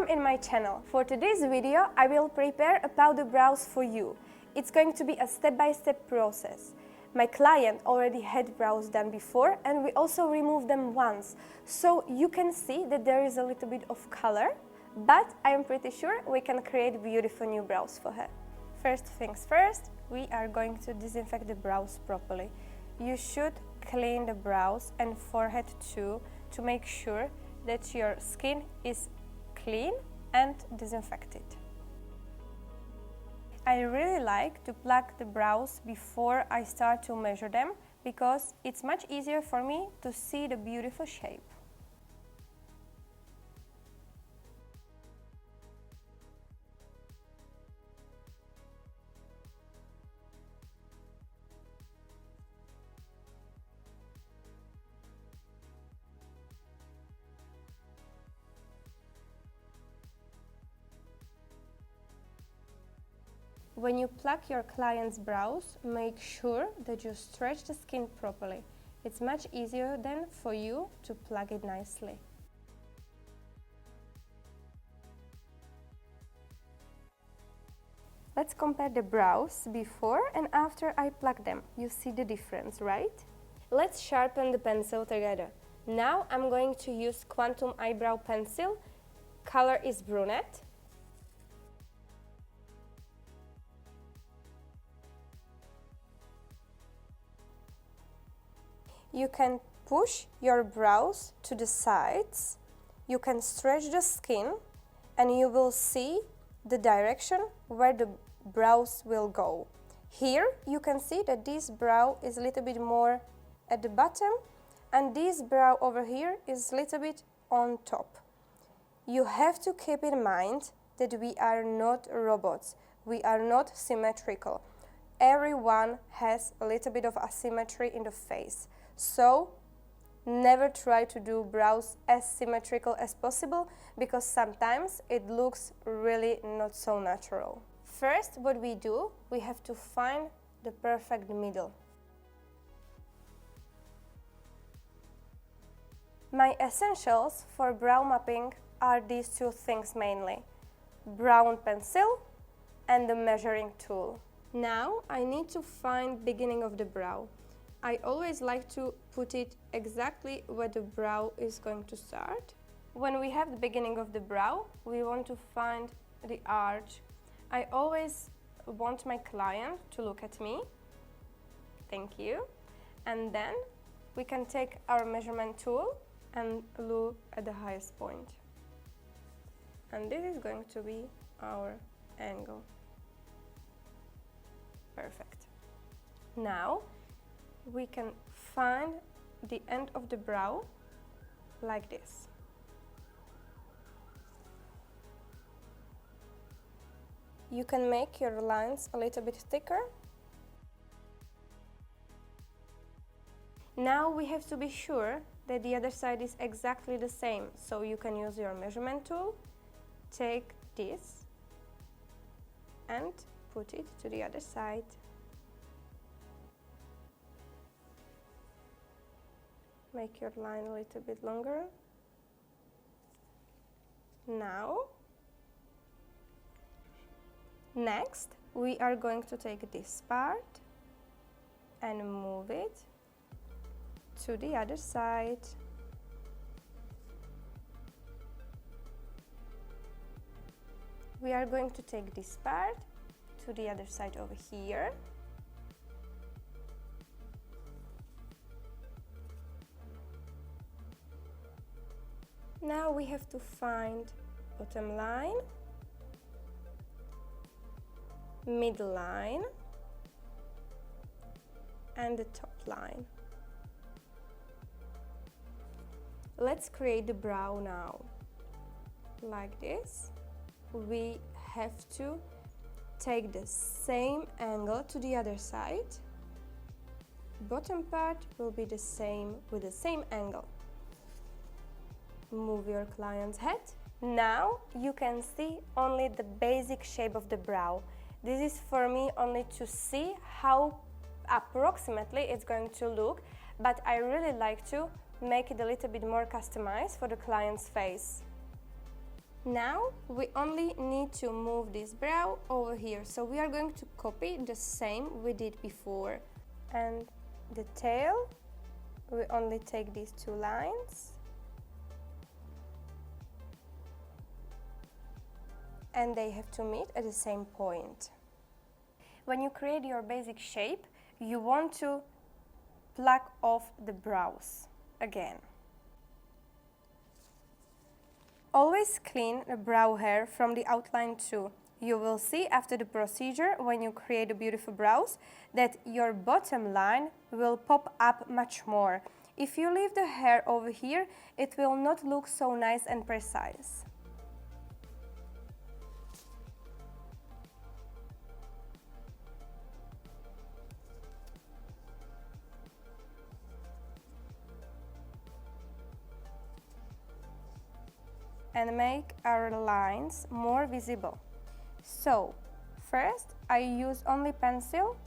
in my channel. For today's video, I will prepare a powder brows for you. It's going to be a step-by-step process. My client already had brows done before and we also removed them once. So you can see that there is a little bit of color, but I am pretty sure we can create beautiful new brows for her. First things first, we are going to disinfect the brows properly. You should clean the brows and forehead too to make sure that your skin is clean and disinfected. I really like to pluck the brows before I start to measure them because it's much easier for me to see the beautiful shape. When you pluck your client's brows, make sure that you stretch the skin properly. It's much easier then for you to pluck it nicely. Let's compare the brows before and after I pluck them. You see the difference, right? Let's sharpen the pencil together. Now I'm going to use Quantum Eyebrow Pencil. Color is brunette. You can push your brows to the sides, you can stretch the skin, and you will see the direction where the brows will go. Here you can see that this brow is a little bit more at the bottom, and this brow over here is a little bit on top. You have to keep in mind that we are not robots, we are not symmetrical. Everyone has a little bit of asymmetry in the face. So, never try to do brows as symmetrical as possible because sometimes it looks really not so natural. First, what we do, we have to find the perfect middle. My essentials for brow mapping are these two things mainly: brown pencil and the measuring tool. Now I need to find beginning of the brow. I always like to put it exactly where the brow is going to start. When we have the beginning of the brow, we want to find the arch. I always want my client to look at me. Thank you. And then we can take our measurement tool and look at the highest point. And this is going to be our angle. Perfect. Now, we can find the end of the brow like this. You can make your lines a little bit thicker. Now we have to be sure that the other side is exactly the same, so you can use your measurement tool, take this and put it to the other side. Make your line a little bit longer. Now, next, we are going to take this part and move it to the other side. We are going to take this part to the other side over here. Now we have to find bottom line, middle line, and the top line. Let's create the brow now. Like this. We have to take the same angle to the other side. Bottom part will be the same with the same angle. Move your client's head. Now you can see only the basic shape of the brow. This is for me only to see how approximately it's going to look, but I really like to make it a little bit more customized for the client's face. Now we only need to move this brow over here, so we are going to copy the same we did before. And the tail, we only take these two lines and they have to meet at the same point. When you create your basic shape, you want to pluck off the brows again. Always clean the brow hair from the outline too. You will see after the procedure, when you create the beautiful brows, that your bottom line will pop up much more. If you leave the hair over here, it will not look so nice and precise. And make our lines more visible. So, first I use only pencil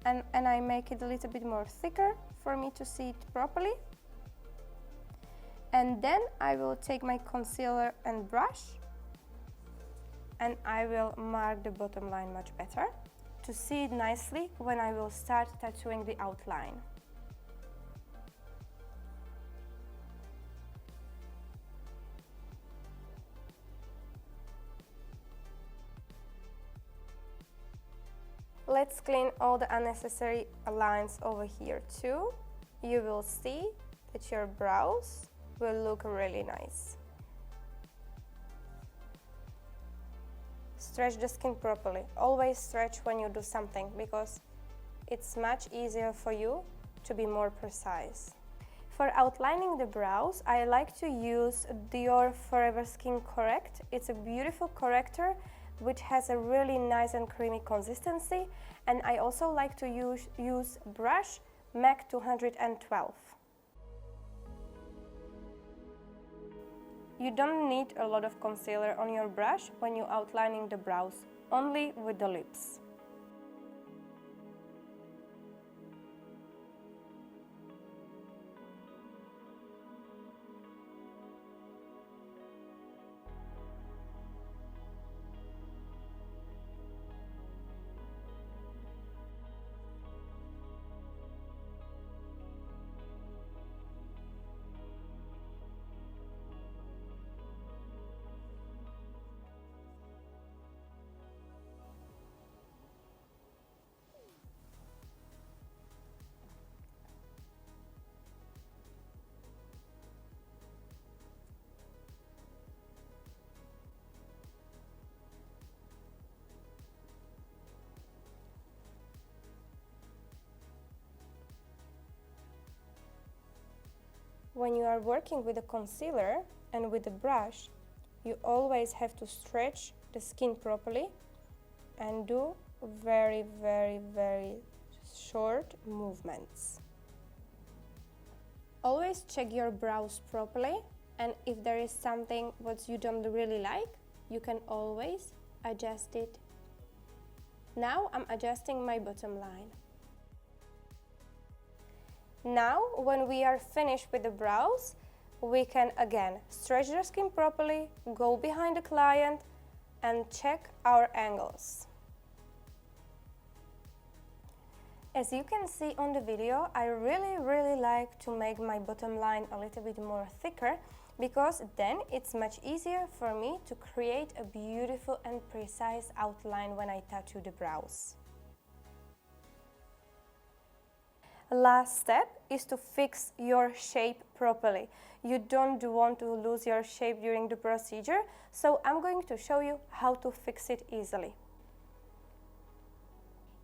and I make it a little bit more thicker for me to see it properly. And then I will take my concealer and brush and I will mark the bottom line much better to see it nicely when I will start tattooing the outline. Let's clean all the unnecessary lines over here too. You will see that your brows will look really nice. Stretch the skin properly. Always stretch when you do something because it's much easier for you to be more precise. For outlining the brows, I like to use Dior Forever Skin Correct. It's a beautiful corrector which has a really nice and creamy consistency, and I also like to use brush MAC 212. You don't need a lot of concealer on your brush when you're outlining the brows, only with the lips. When you are working with a concealer and with a brush, you always have to stretch the skin properly and do very short movements. Always check your brows properly, and if there is something what you don't really like, you can always adjust it. Now I'm adjusting my bottom line. Now, when we are finished with the brows, we can again stretch the skin properly, go behind the client and check our angles. As you can see on the video, I really like to make my bottom line a little bit more thicker, because then it's much easier for me to create a beautiful and precise outline when I tattoo the brows. Last step is to fix your shape properly. You don't want to lose your shape during the procedure, so I'm going to show you how to fix it easily.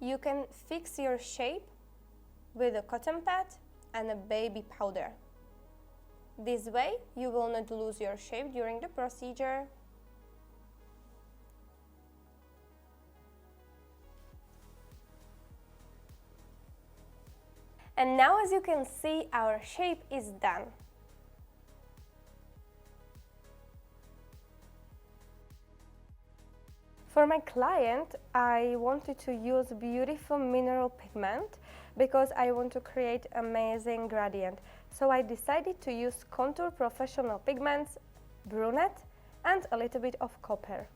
You can fix your shape with a cotton pad and a baby powder. This way you will not lose your shape during the procedure. And now, as you can see, our shape is done. For my client, I wanted to use beautiful mineral pigment because I want to create amazing gradient. So I decided to use Contur Professional Pigments Brunette, and a little bit of copper.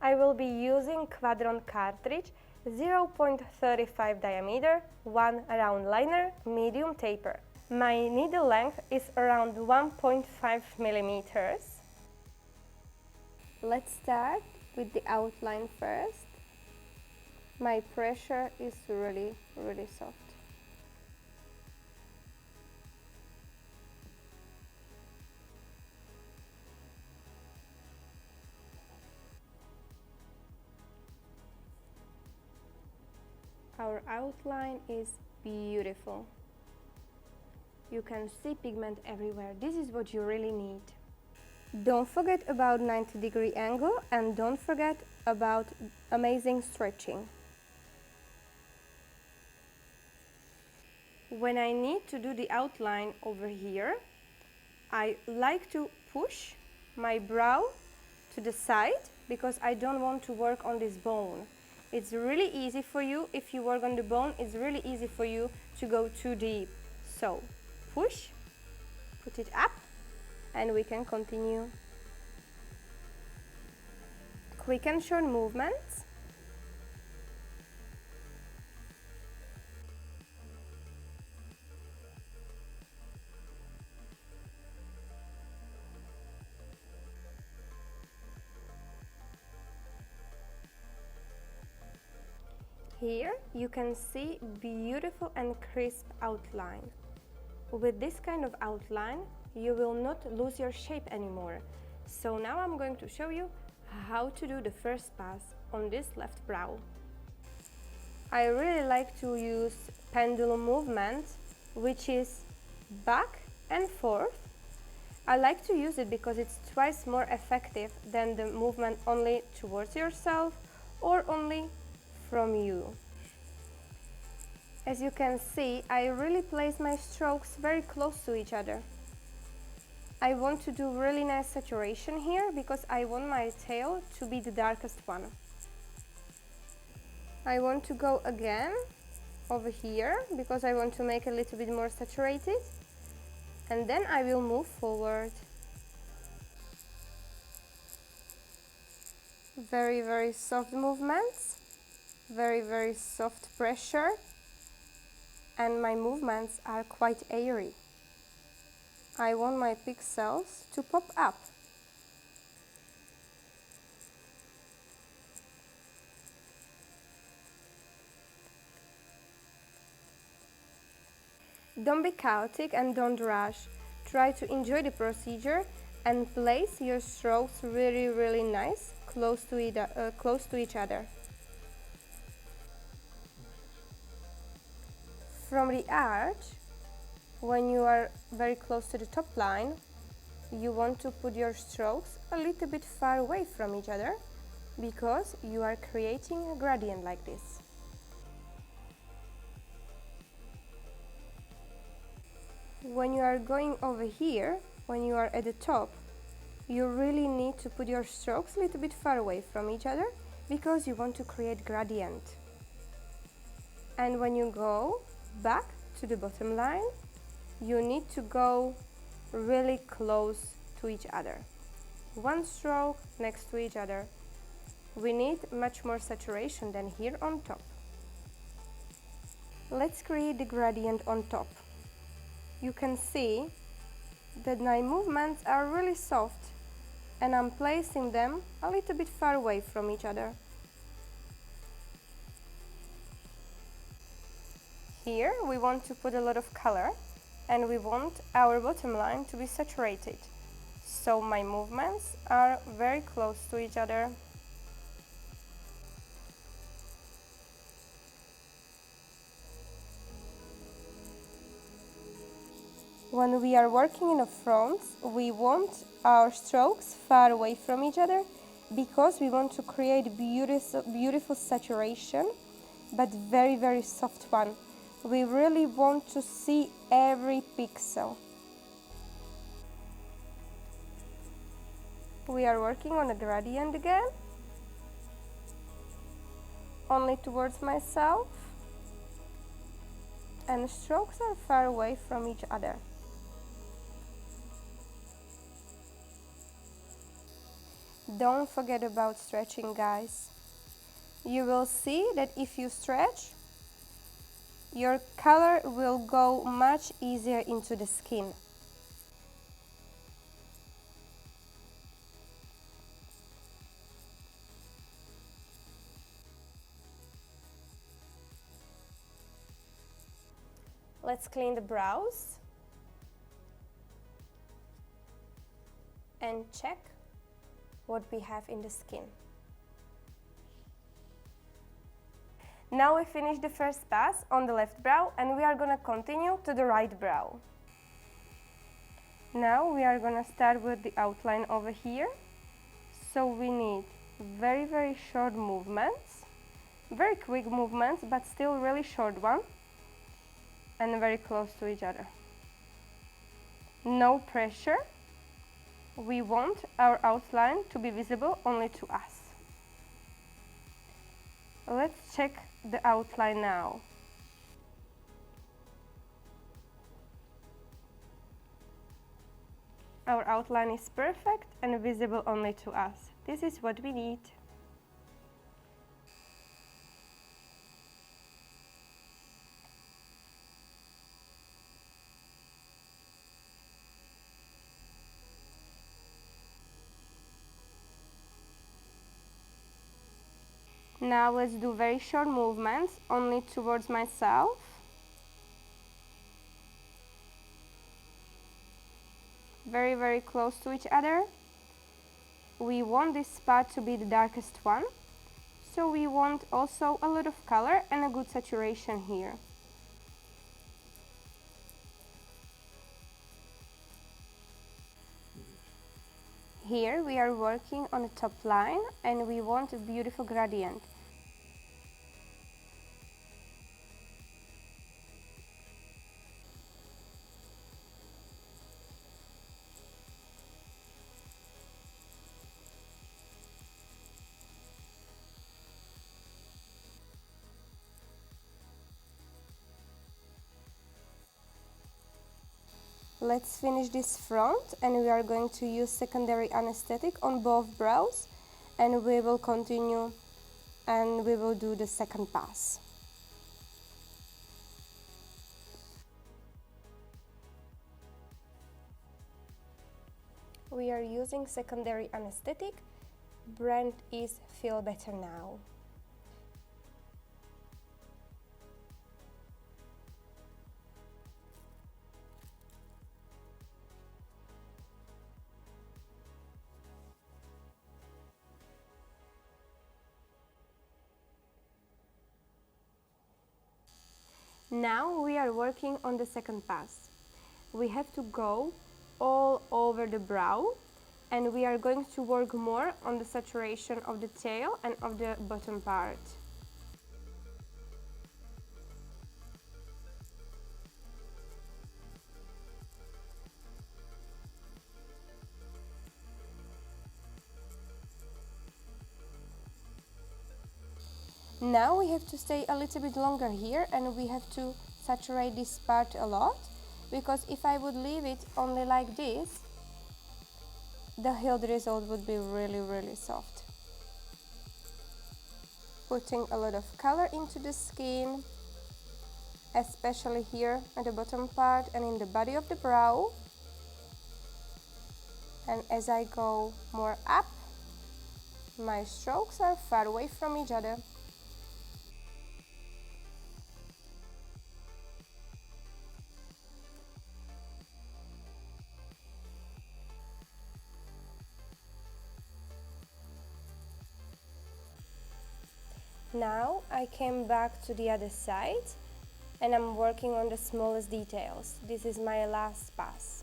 I will be using Quadron cartridge, 0.35 diameter, 1 round liner, medium taper. My needle length is around 1.5 millimeters. Let's start with the outline first. My pressure is really soft. Our outline is beautiful. You can see pigment everywhere. This is what you really need. Don't forget about 90-degree angle and don't forget about amazing stretching. When I need to do the outline over here, I like to push my brow to the side because I don't want to work on this bone. It's really easy for you, if you work on the bone, it's really easy for you to go too deep. So, push, put it up, and we can continue. Quick and short movements. Here you can see beautiful and crisp outline. With this kind of outline, you will not lose your shape anymore. So now I'm going to show you how to do the first pass on this left brow. I really like to use pendulum movement, which is back and forth. I like to use it because it's twice more effective than the movement only towards yourself or only from you. As you can see, I really place my strokes very close to each other. I want to do really nice saturation here because I want my tail to be the darkest one. I want to go again over here because I want to make it a little bit more saturated, and then I will move forward. Very soft movements, very soft pressure, and my movements are quite airy. I want my pixels to pop up. Don't be chaotic and don't rush. Try to enjoy the procedure and place your strokes really nice, close to each other. From the arch, when you are very close to the top line, you want to put your strokes a little bit far away from each other because you are creating a gradient like this. When you are going over here, when you are at the top, you really need to put your strokes a little bit far away from each other because you want to create gradient. And when you go back to the bottom line, you need to go really close to each other. One stroke next to each other. We need much more saturation than here on top. Let's create the gradient on top. You can see that my movements are really soft and I'm placing them a little bit far away from each other. Here we want to put a lot of color and we want our bottom line to be saturated. So my movements are very close to each other. When we are working in a front, we want our strokes far away from each other because we want to create beautiful saturation, but very soft one. We really want to see every pixel. We are working on a gradient again, only towards myself, and strokes are far away from each other. Don't forget about stretching, guys. You will see that if you stretch, your color will go much easier into the skin. Let's clean the brows and check what we have in the skin. Now we finished the first pass on the left brow and we are gonna continue to the right brow. Now we are gonna start with the outline over here. So we need very short movements, very quick movements, but still really short one, and very close to each other. No pressure. We want our outline to be visible only to us. Let's check the outline now. Our outline is perfect and visible only to us. This is what we need. Now let's do very short movements, only towards myself. Very close to each other. We want this part to be the darkest one, so we want also a lot of color and a good saturation here. Here we are working on the top line and we want a beautiful gradient. Let's finish this front and we are going to use secondary anesthetic on both brows and we will continue and we will do the second pass. We are using secondary anesthetic. Brand is Feel Better Now. Now we are working on the second pass. We have to go all over the brow and we are going to work more on the saturation of the tail and of the bottom part. Now we have to stay a little bit longer here and we have to saturate this part a lot, because if I would leave it only like this, the healed result would be really soft. Putting a lot of color into the skin, especially here at the bottom part and in the body of the brow. And as I go more up, my strokes are far away from each other. Now I came back to the other side and I'm working on the smallest details. This is my last pass.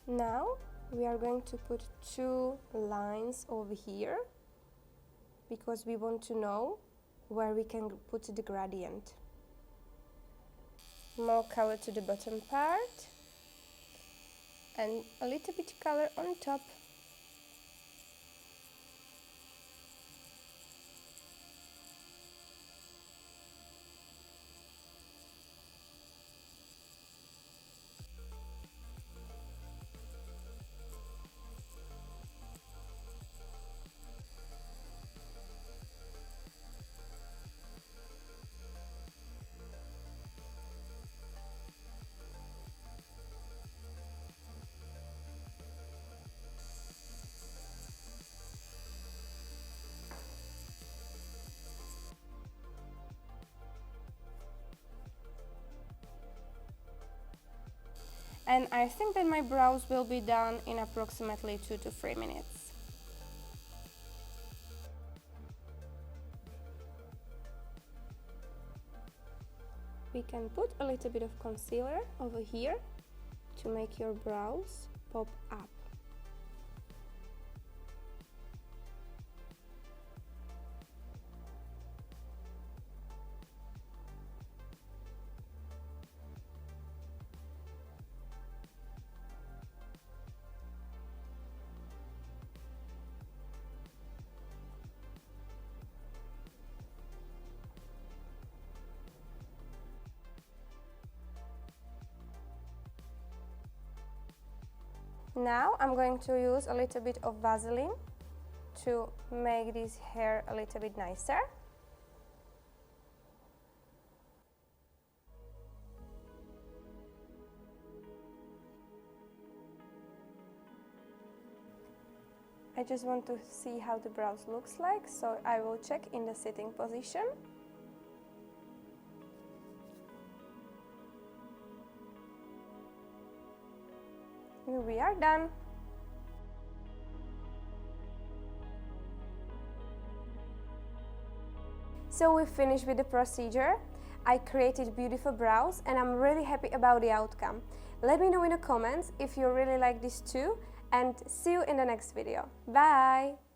Now we are going to put 2 lines over here because we want to know where we can put the gradient. More color to the bottom part and a little bit color on top. And I think that my brows will be done in approximately 2 to 3 minutes. We can put a little bit of concealer over here to make your brows pop up. Now I'm going to use a little bit of Vaseline to make this hair a little bit nicer. I just want to see how the brows looks like, so I will check in the sitting position. We are done. So we finished with the procedure. I created beautiful brows and I'm really happy about the outcome. Let me know in the comments if you really like this too, and see you in the next video. Bye!